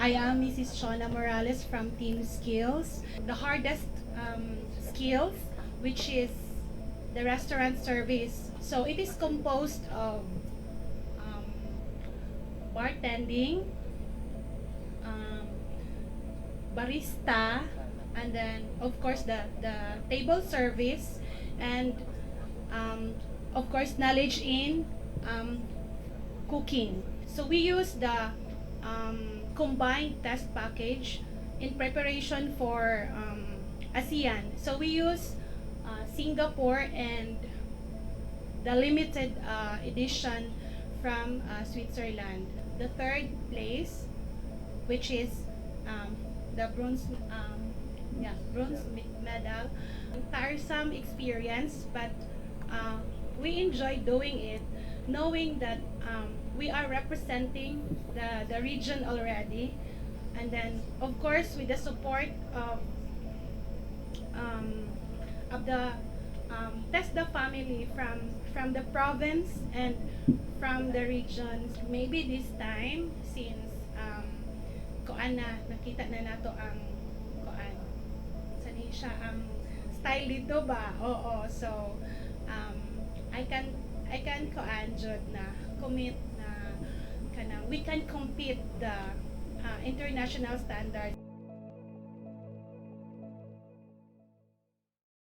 I am Mrs. Shona Morales from TeamSkills. The hardest skills, which is the restaurant service. So it is composed of um, bartending, um, barista, and then of course the table service, and of course knowledge in um, cooking. So we use the combined test package in preparation for ASEAN. So we use Singapore and the limited edition from Switzerland. The third place, which is the bronze medal. Tiresome experience, but we enjoy doing it, knowing that we are representing the region already, and then of course with the support of the TESDA family from the province and from the regions. Maybe this time, since kuan na nakita na nato ang kuan sani siya ang style dito ba, oo, so I can kuan jud na commit na kanang we can compete the international standard.